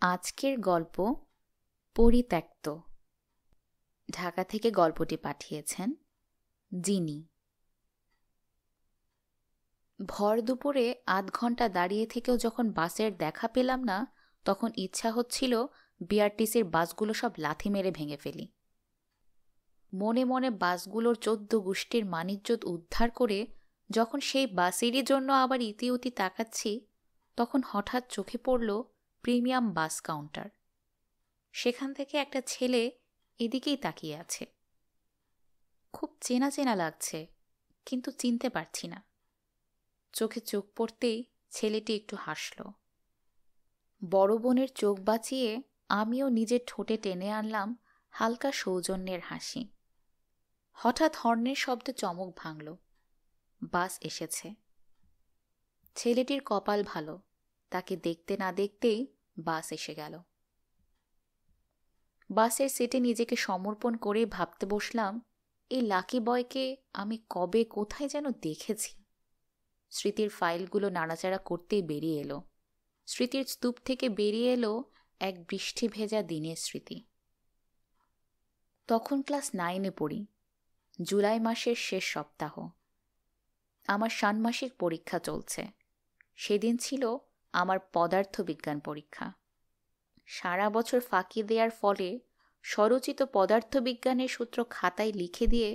আজকের গল্প পরিত্যক্ত। ঢাকা থেকে গল্পটি পাঠিয়েছেন জিনি। ভর দুপুরে আধ ঘন্টা দাঁড়িয়ে থেকেও যখন বাসের দেখা পেলাম না, তখন ইচ্ছা হচ্ছিল বিআরটিসির বাসগুলো সব লাথি মেরে ভেঙে ফেলি। মনে মনে বাসগুলোর 14 গোষ্ঠীর মানিজ্যত উদ্ধার করে যখন সেই বাসেরই জন্য আবার ইতিউতি তাকাচ্ছি, তখন হঠাৎ চোখে পড়ল প্রিমিয়াম বাস কাউন্টার। সেখান থেকে একটা ছেলে এদিকেই তাকিয়ে আছে। খুব চেনা চেনা লাগছে, কিন্তু চিনতে পারছি না। চোখে চোখ পড়তেই ছেলেটি একটু হাসল। বড় বোনের চোখ বাঁচিয়ে আমিও নিজের ঠোঁটে টেনে আনলাম হালকা সৌজন্যের হাসি। হঠাৎ হর্নের শব্দে চমক ভাঙল। বাস এসেছে। ছেলেটির কপাল ভালো, তাকে দেখতে না দেখতেই বাস এসে গেল। বাসের সিটে নিজেকে সমর্পণ করে ভাবতে বসলাম, এই লাকি বয়কে আমি কবে কোথায় যেন দেখেছি। স্মৃতির ফাইলগুলো নাড়াচাড়া করতেই বেরিয়ে এলো। স্মৃতির স্তূপ থেকে বেরিয়ে এলো এক বৃষ্টি ভেজা দিনের স্মৃতি। তখন ক্লাস 9-এ পড়ি। জুলাই মাসের শেষ সপ্তাহ। আমার ষান্মাসিক পরীক্ষা চলছে। সেদিন ছিল আমার পদার্থবিজ্ঞান পরীক্ষা। সারা বছর ফাঁকি দেওয়ার ফলে স্বরচিত পদার্থবিজ্ঞানের সূত্র খাতায় লিখে দিয়ে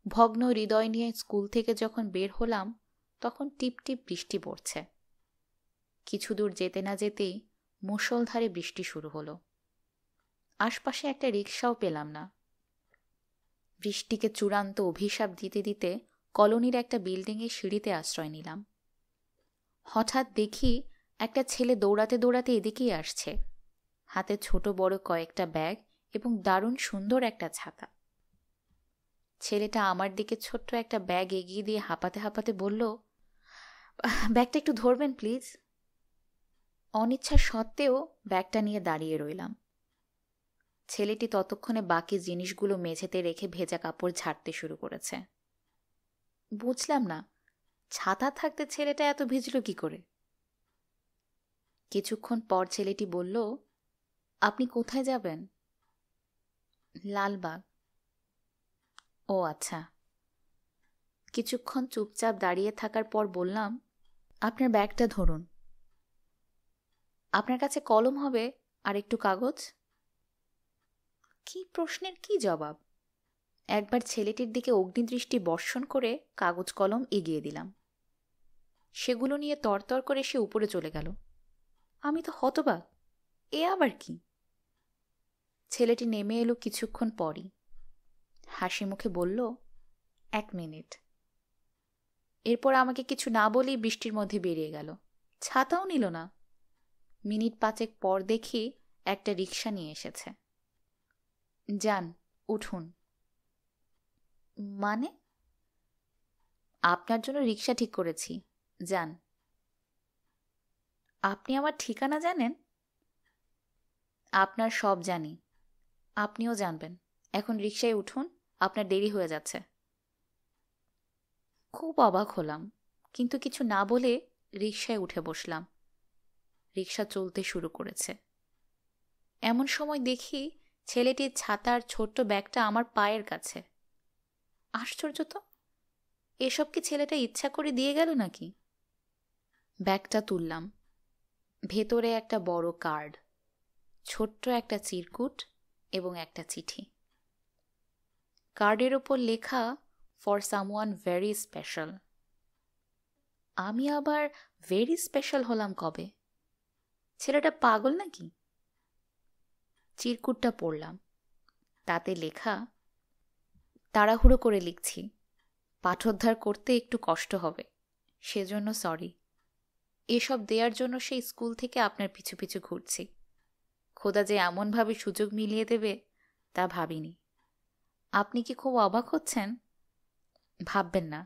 ভগ্ন হৃদয় নিয়ে স্কুল থেকে যখন বের হলাম, তখন টিপ টিপ বৃষ্টি পড়ছে। কিছু দূর যেতে না যেতেই মুষলধারে বৃষ্টি শুরু হলো। আশপাশে একটা রিকশাও পেলাম না। বৃষ্টিকে চূড়ান্ত অভিশাপ দিতে দিতে কলোনির একটা বিল্ডিংয়ের সিঁড়িতে আশ্রয় নিলাম। হঠাৎ দেখি একটা ছেলে দৌড়াতে দৌড়াতে এদিকেই আসছে। হাতে ছোট বড় কয়েকটা ব্যাগ এবং দারুণ সুন্দর একটা ছাতা। ছেলেটা আমার দিকে ছোট্ট একটা ব্যাগ এগিয়ে দিয়ে হাঁপাতে হাঁপাতে বলল, ব্যাগটা একটু ধরবেন প্লিজ। অনিচ্ছা সত্ত্বেও ব্যাগটা নিয়ে দাঁড়িয়ে রইলাম। ছেলেটি ততক্ষণে বাকি জিনিসগুলো মেঝেতে রেখে ভেজা কাপড় ঝাড়তে শুরু করেছে। বুঝলাম না, ছাতা থাকতে ছেলেটা এত ভিজল কি করে। কিছুক্ষণ পর ছেলেটি বলল, আপনি কোথায় যাবেন? লালবাগ। ও আচ্ছা। কিছুক্ষণ চুপচাপ দাঁড়িয়ে থাকার পর বললাম, আপনার ব্যাগটা ধরুন। আপনার কাছে কলম হবে আর একটু কাগজ? কি প্রশ্নের কি জবাব! একবার ছেলেটির দিকে অগ্নিদৃষ্টি বর্ষণ করে কাগজ কলম এগিয়ে দিলাম। সেগুলো নিয়ে তরতর করে সে উপরে চলে গেল। আমি তো হতবাক, এ আবার কি! ছেলেটি নেমে এলো কিছুক্ষণ পরই। হাসি মুখে বলল, 1 মিনিট। এরপর আমাকে কিছু না বলেই বৃষ্টির মধ্যে বেরিয়ে গেল। ছাতাও নিল না। মিনিট 5 পর দেখি একটা রিকশা নিয়ে এসেছে। যান, উঠুন। মানে? আপনার জন্য রিকশা ঠিক করেছি, যান। আপনি আমার ঠিকানা জানেন? আপনার সব জানি, আপনিও জানবেন। এখন রিকশায় উঠুন, আপনার দেরি হয়ে যাচ্ছে। খুব অবাক হলাম, কিন্তু কিছু না বলে রিকশায় উঠে বসলাম। রিকশা চলতে শুরু করেছে। এমন সময় দেখি ছেলেটির ছাতার ছোট্ট ব্যাগটা আমার পায়ের কাছে। আশ্চর্য তো, এসব কি ছেলেটা ইচ্ছা করে দিয়ে গেল নাকি? ব্যাগটা তুললাম। ভেতরে একটা বড় কার্ড, ছোট্ট একটা চিরকুট এবং একটা চিঠি। কার্ডের ওপর লেখা, ফর সামওয়ান ভেরি স্পেশাল। আমি আবার ভেরি স্পেশাল হলাম কবে? ছেলেটা পাগল নাকি? চিরকুটটা পড়লাম। তাতে লেখা, তাড়াহুড়ো করে লিখছি, পাঠোদ্ধার করতে একটু কষ্ট হবে, সেজন্য সরি। এসব দেওয়ার জন্য সেই স্কুল থেকে আপনার পিছু পিছু ঘুরছি। খোদা যে এমনভাবে সুযোগ মিলিয়ে দেবে তা ভাবিনি। আপনি কি খুব অবাক হচ্ছেন? ভাববেন না,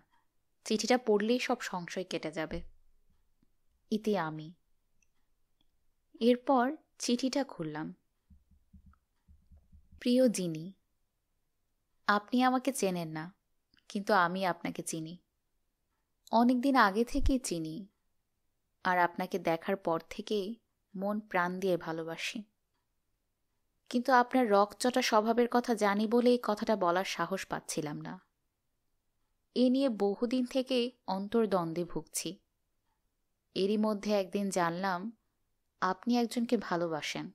চিঠিটা পড়লেই সব সংশয় কেটে যাবে। ইতি আমি। এরপর চিঠিটা খুললাম। প্রিয় জিনি, আপনি আমাকে চেনেন না, কিন্তু আমি আপনাকে চিনি। অনেকদিন আগে থেকেই চিনি, আর আপনাকে দেখার পর থেকেই মন প্রাণ দিয়ে ভালোবাসি। কিন্তু আপনার রগচটা স্বভাবের কথা জানি বলেই কথাটা বলার সাহস পাচ্ছিলাম না। এ নিয়ে বহুদিন থেকেই অন্তর্দ্বন্দ্বে ভুগছি। এরই মধ্যে একদিন জানলাম আপনি একজনকে ভালোবাসেন।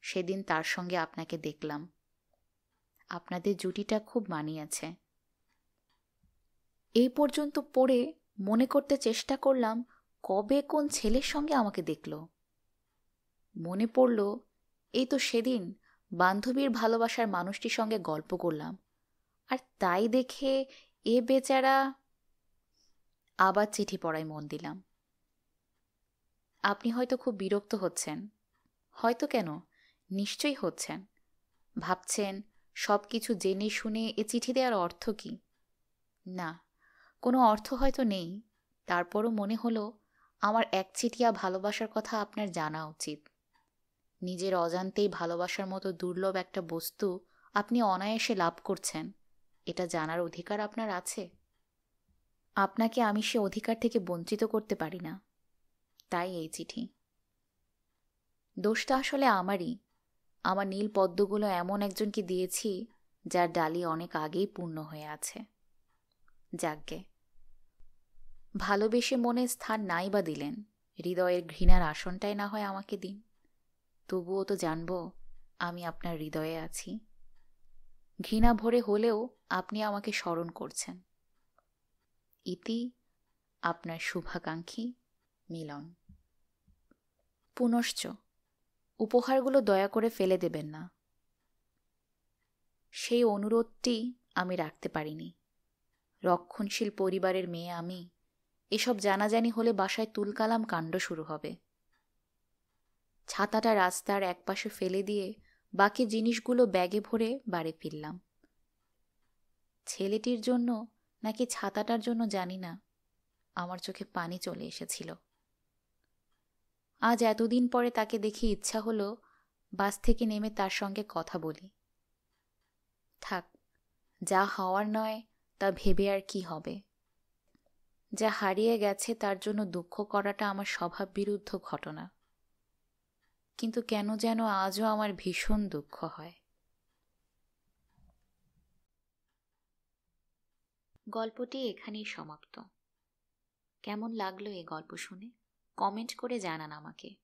সেদিন তার সঙ্গে আপনাকে দেখলাম। আপনাদের জুটিটা খুব মানিয়েছে। এই পর্যন্ত পড়ে মনে করতে চেষ্টা করলাম কবে কোন ছেলের সঙ্গে আমাকে দেখল। মনে পড়ল এই তো সেদিন বান্ধবীর ভালোবাসার মানুষটির সঙ্গে গল্প করলাম, আর তাই দেখে এ বেচারা। আবার চিঠি পড়ায় মন দিলাম। আপনি হয়তো খুব বিরক্ত হচ্ছেন। হয়তো কেন, নিশ্চয়ই হচ্ছেন। ভাবছেন সব কিছু জেনে শুনে এ চিঠি দেওয়ার অর্থ কি? না, কোনো অর্থ হয়তো নেই। তারপরও মনে হলো আমার একচিটিয়া ভালোবাসার কথা আপনার জানা উচিত। নিজের অজান্তেই ভালোবাসার মতো দুর্লভ একটা বস্তু আপনি অনায়াসে লাভ করছেন, এটা জানার অধিকার আপনার আছে। আপনাকে আমি সে অধিকার থেকে বঞ্চিত করতে পারি না, তাই এই চিঠি। দোষটা আসলে আমারই। আমার নীল পদ্মগুলো এমন একজনকে দিয়েছি যার ডালি অনেক আগেই পূর্ণ হয়ে আছে। যাজ্ঞে, ভালোবেসে মনে স্থান নাই বা দিলেন, হৃদয়ের ঘৃণার আসনটাই না হয় আমাকে দিন। তবুও তো জানব আমি আপনার হৃদয়ে আছি। ঘৃণা ভরে হলেও আপনি আমাকে স্মরণ করছেন। ইতি আপনার শুভাকাঙ্ক্ষী মিলন। পুনশ্চ উপহারগুলো দয়া করে ফেলে দেবেন না। সেই অনুরোধটি আমি রাখতে পারিনি। রক্ষণশীল পরিবারের মেয়ে আমি। এসব জানাজানি হলে বাসায় তুলকালাম কাণ্ড শুরু হবে। ছাতাটা রাস্তার একপাশে ফেলে দিয়ে বাকি জিনিসগুলো ব্যাগে ভরে বাড়ি ফিরলাম। ছেলেটির জন্য নাকি ছাতাটার জন্য জানি না, আমার চোখে পানি চলে এসেছিল। আজ এতদিন পরে তাকে দেখে ইচ্ছা হলো বাস থেকে নেমে তার সঙ্গে কথা বলি। থাক, যা হওয়ার নয় তা ভেবে আর কি হবে। যা হারিয়ে গেছে তার জন্য দুঃখ করাটা আমার স্বভাব বিরুদ্ধ ঘটনা। কিন্তু কেন যেন আজও আমার ভীষণ দুঃখ হয়। গল্পটি এখানেই সমাপ্ত। কেমন লাগলো এই গল্প শুনে কমেন্ট করে জানান আমাকে,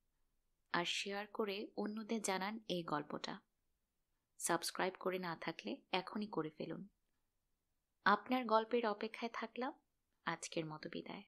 আর শেয়ার করে অন্যদের জানান এই গল্পটা। সাবস্ক্রাইব করে না থাকলে এখনই করে ফেলুন। আপনার গল্পের অপেক্ষায় থাকলাম। আজকের মতো বিদায়।